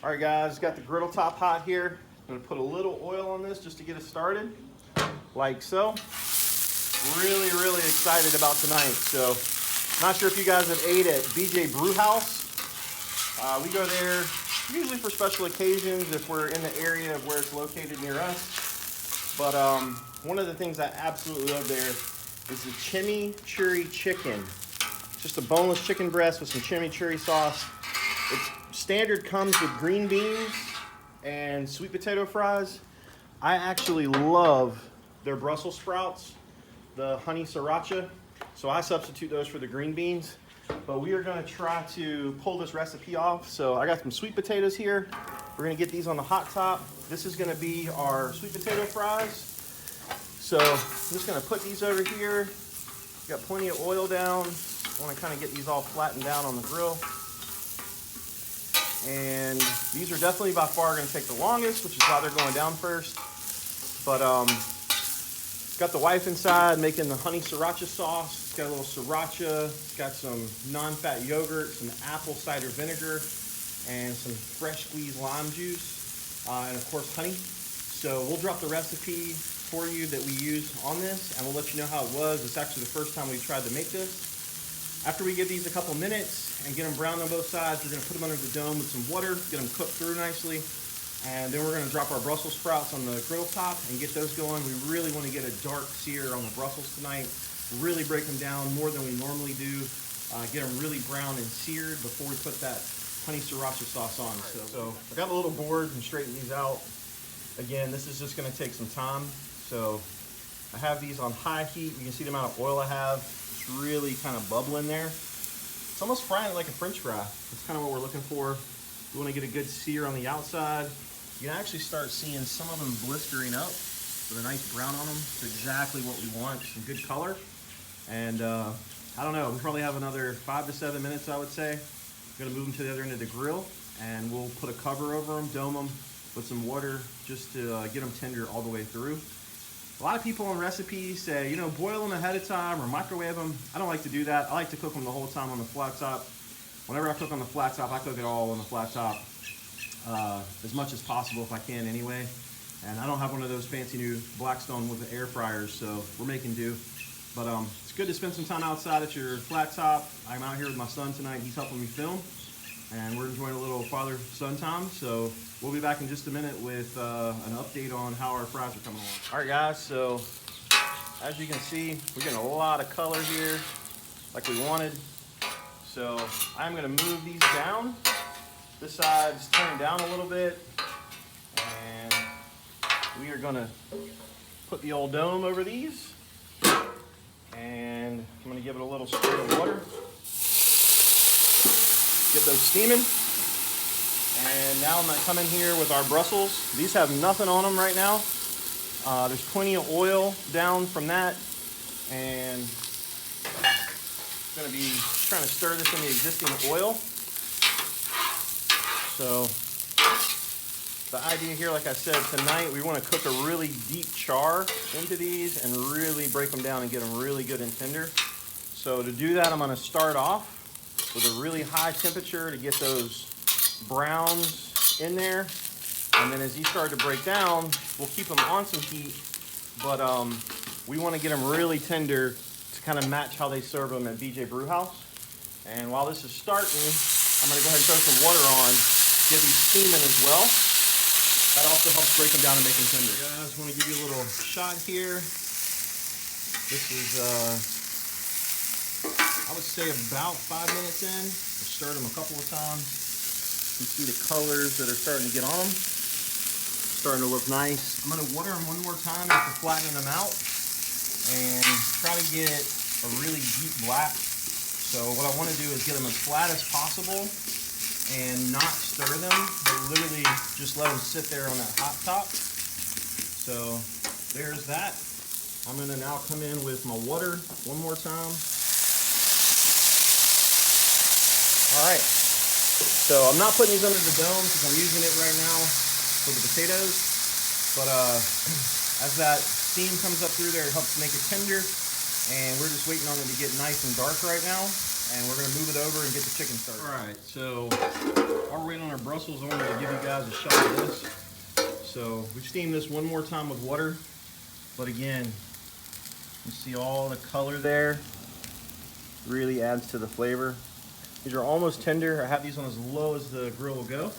All right, guys, got the griddle top hot here. I'm gonna put a little oil on this just to get us started, like so. Really, really excited about tonight. So, not sure if you guys have ate at BJ Brew House. We go there usually for special occasions if we're in the area of where it's located near us. But one of the things I absolutely love there is the Chimichurri Chicken. Just a boneless chicken breast with some chimichurri sauce. It's standard, comes with green beans and sweet potato fries. I actually love their Brussels sprouts, the Honey Sriracha. So I substitute those for the green beans. But we are gonna try to pull this recipe off. So I got some sweet potatoes here. We're gonna get these on the hot top. This is gonna be our sweet potato fries. So I'm just gonna put these over here. Got plenty of oil down. I wanna kinda get these all flattened down on the grill. And these are definitely by far gonna take the longest, which is why they're going down first. But got the wife inside making the honey sriracha sauce. It's got a little sriracha. It's got some non-fat yogurt, some apple cider vinegar, and some fresh squeezed lime juice, and of course honey. So we'll drop the recipe for you that we use on this, and we'll let you know how it was. It's actually the first time we tried to make this. After we give these a couple minutes and get them browned on both sides, we're gonna put them under the dome with some water, get them cooked through nicely. And then we're gonna drop our Brussels sprouts on the grill top and get those going. We really wanna get a dark sear on the Brussels tonight. Really break them down more than we normally do. Get them really brown and seared before we put that honey sriracha sauce on. So I got a little board and straighten these out. Again, this is just gonna take some time. So I have these on high heat. You can see the amount of oil I have. It's really kind of bubbling there. It's almost frying it like a French fry. That's kind of what we're looking for. We wanna get a good sear on the outside. You can actually start seeing some of them blistering up with a nice brown on them. It's exactly what we want, some good color. And I don't know, we probably have another 5 to 7 minutes, I would say. I'm gonna move them to the other end of the grill and we'll put a cover over them, dome them with some water just to get them tender all the way through. A lot of people on recipes say, you know, boil them ahead of time or microwave them. I don't like to do that. I like to cook them the whole time on the flat top. Whenever I cook on the flat top, I cook it all on the flat top as much as possible if I can anyway. And I don't have one of those fancy new Blackstone with the air fryers, so we're making do. But it's good to spend some time outside at your flat top. I'm out here with my son tonight. He's helping me film. And we're enjoying a little father-son time. So we'll be back in just a minute with an update on how our fries are coming along. All right, guys, so as you can see, we're getting a lot of color here like we wanted. So I'm gonna move these down. This side is turning down a little bit. And we are gonna put the old dome over these. And I'm gonna give it a little spray of water. Get those steaming. And now I'm gonna come in here with our Brussels. These have nothing on them right now. There's plenty of oil down from that. And I'm gonna be trying to stir this in the existing oil. So the idea here, like I said, tonight we want to cook a really deep char into these and really break them down and get them really good and tender. So to do that, I'm going to start off with a really high temperature to get those browns in there. And then as these start to break down, we'll keep them on some heat, but we want to get them really tender to kind of match how they serve them at BJ Brew House. And while this is starting, I'm going to go ahead and throw some water on, get these steaming as well. That also helps break them down and make them tender. Guys, I want to give you a little shot here. This is, I would say about 5 minutes in. I stirred them a couple of times. You can see the colors that are starting to get on them. Starting to look nice. I'm going to water them one more time after flattening them out and try to get a really deep black. So what I want to do is get them as flat as possible and not stir them, but literally just let them sit there on that hot top. So there's that. I'm gonna now come in with my water one more time. All right, so I'm not putting these under the dome because I'm using it right now for the potatoes, but as that steam comes up through there, it helps make it tender, and we're just waiting on it to get nice and dark right now. and we're gonna move it over and get the chicken started. All right, so while we're waiting on our Brussels, I wanted to give you guys a shot of this. So we've steamed this one more time with water, but again, you see all the color there. Really adds to the flavor. These are almost tender. I have these on as low as the grill will go,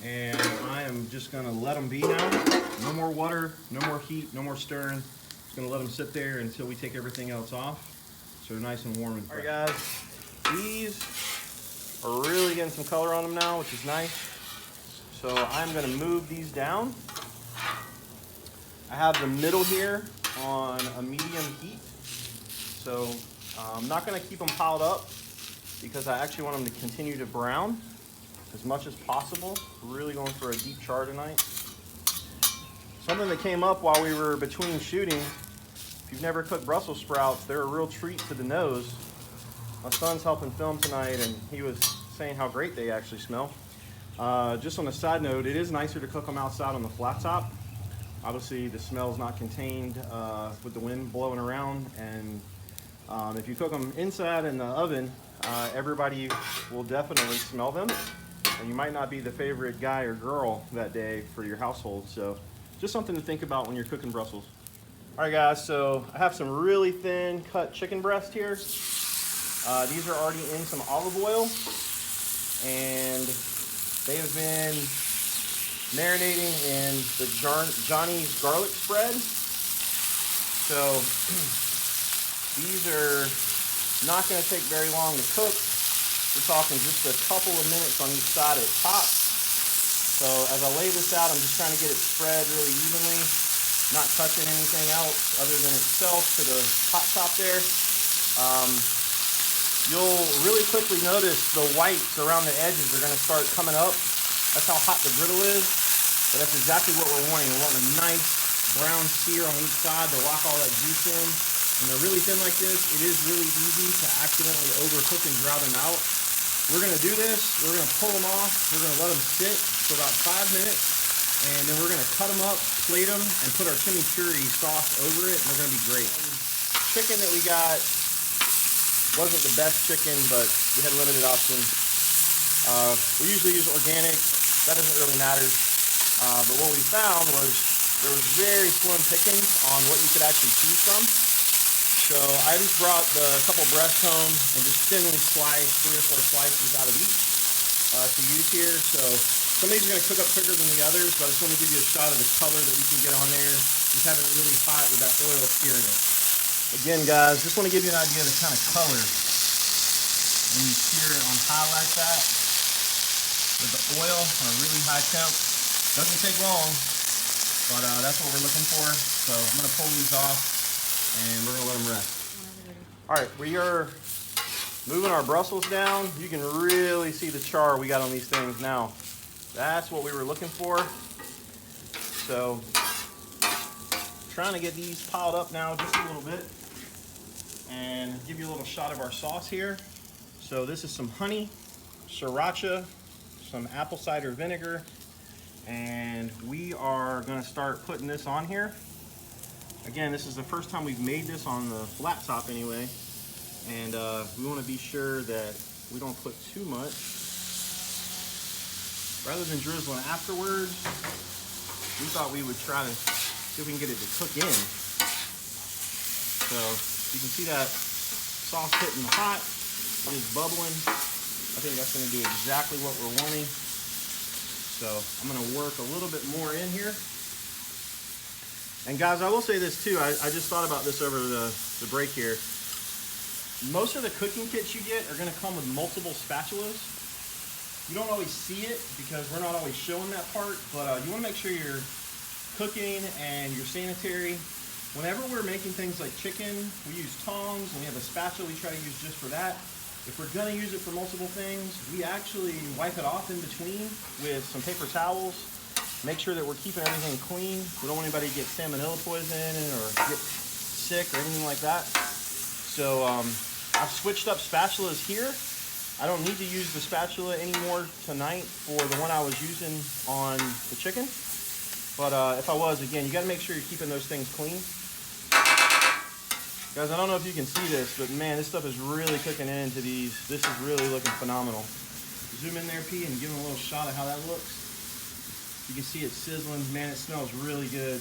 and I am just gonna let them be now. No more water, no more heat, no more stirring. Just gonna let them sit there until we take everything else off, so they're nice and warm and fresh. All right, guys, these are really getting some color on them now, which is nice. So I'm gonna move these down. I have the middle here on a medium heat, so I'm not gonna keep them piled up because I actually want them to continue to brown as much as possible. We're really going for a deep char tonight. Something that came up while we were between shooting, if you've never cooked Brussels sprouts, they're a real treat to the nose. My son's helping film tonight, and he was saying how great they actually smell. Just on a side note, it is nicer to cook them outside on the flat top. Obviously, the smell is not contained with the wind blowing around, and if you cook them inside in the oven, everybody will definitely smell them, and you might not be the favorite guy or girl that day for your household. So just something to think about when you're cooking Brussels. All right, guys, so I have some really thin cut chicken breast here. These are already in some olive oil, and they have been marinating in the Johnny's garlic spread. So these are not going to take very long to cook. We're talking just a couple of minutes on each side at top. So as I lay this out, I'm just trying to get it spread really evenly, not touching anything else other than itself to the hot top there. You'll really quickly notice the whites around the edges are going to start coming up. That's how hot the griddle is, but that's exactly what we're wanting. We're wanting a nice brown sear on each side to lock all that juice in. When they're really thin like this, it is really easy to accidentally overcook and dry them out. We're going to do this. We're going to pull them off. We're going to let them sit for about 5 minutes, and then we're going to cut them up, plate them, and put our chimichurri sauce over it, and they're going to be great. Chicken that we got wasn't the best chicken, but we had limited options. We usually use organic. That doesn't really matter. But what we found was there was very slim pickings on what you could actually choose from. So I just brought a couple breasts home and just thinly sliced 3 or 4 slices out of each to use here. So some of these are going to cook up quicker than the others, but I just want to give you a shot of the color that we can get on there. Just having it really hot with that oil searing it. Again, guys, just want to give you an idea of the kind of color when you sear it on high like that with the oil on a really high temp. Doesn't take long, but that's what we're looking for. So I'm going to pull these off, and we're gonna let them rest. All right, we are moving our Brussels down. You can really see the char we got on these things now. That's what we were looking for. So trying to get these piled up now just a little bit and give you a little shot of our sauce here. So this is some honey, sriracha, some apple cider vinegar, and we are gonna start putting this on here. Again, this is the first time we've made this on the flat top anyway, and we want to be sure that we don't put too much. Rather than drizzling afterwards, we thought we would try to see if we can get it to cook in. So you can see that sauce hitting hot, it is bubbling. I think that's going to do exactly what we're wanting. So I'm going to work a little bit more in here. And guys, I will say this too, I just thought about this over the break here. Most of the cooking kits you get are gonna come with multiple spatulas. You don't always see it because we're not always showing that part, but you wanna make sure you're cooking and you're sanitary. Whenever we're making things like chicken, we use tongs, and we have a spatula we try to use just for that. If we're gonna use it for multiple things, we actually wipe it off in between with some paper towels. Make sure that we're keeping everything clean. We don't want anybody to get salmonella poisoning or get sick or anything like that. So I've switched up spatulas here. I don't need to use the spatula anymore tonight for the one I was using on the chicken. But if I was, again, you gotta make sure you're keeping those things clean. Guys, I don't know if you can see this, but man, this stuff is really cooking into these. This is really looking phenomenal. Zoom in there, P, and give them a little shot of how that looks. You can see it sizzling. Man, it smells really good.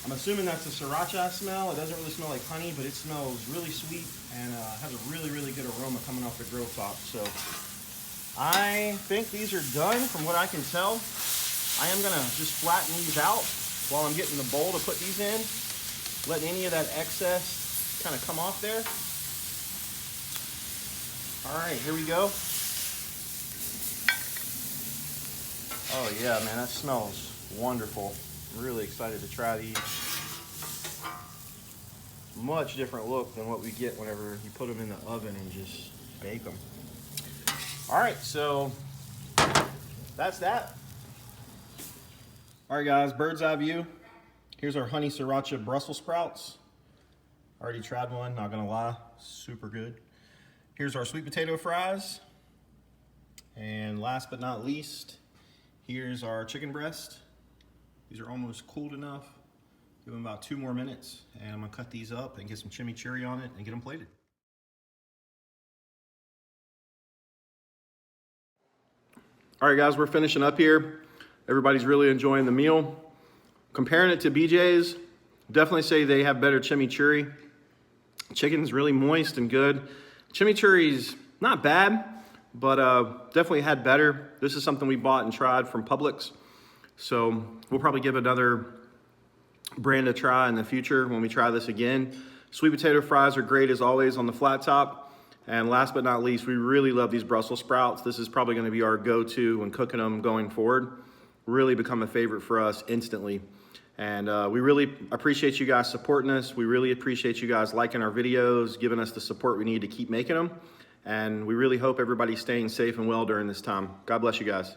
I'm assuming that's a sriracha smell. It doesn't really smell like honey, but it smells really sweet and has a really, really good aroma coming off the grill top. So I think these are done from what I can tell. I am gonna just flatten these out while I'm getting the bowl to put these in. Let any of that excess kind of come off there. All right, here we go. Oh yeah, man, that smells wonderful. I'm really excited to try these. Much different look than what we get whenever you put them in the oven and just bake them. All right, so that's that. All right, guys, bird's eye view. Here's our Honey Sriracha Brussel Sprouts. Already tried one, not gonna lie, super good. Here's our sweet potato fries. And last but not least, here's our chicken breast. These are almost cooled enough. Give them about 2 more minutes, and I'm gonna cut these up and get some chimichurri on it and get them plated. All right, guys, we're finishing up here. Everybody's really enjoying the meal. Comparing it to BJ's, definitely say they have better chimichurri. Chicken's really moist and good. Chimichurri's not bad, but definitely had better. This is something we bought and tried from Publix. So we'll probably give another brand a try in the future when we try this again. Sweet potato fries are great as always on the flat top. And last but not least, we really love these Brussels sprouts. This is probably gonna be our go-to when cooking them going forward. Really become a favorite for us instantly. And we really appreciate you guys supporting us. We really appreciate you guys liking our videos, giving us the support we need to keep making them. And we really hope everybody's staying safe and well during this time. God bless you guys.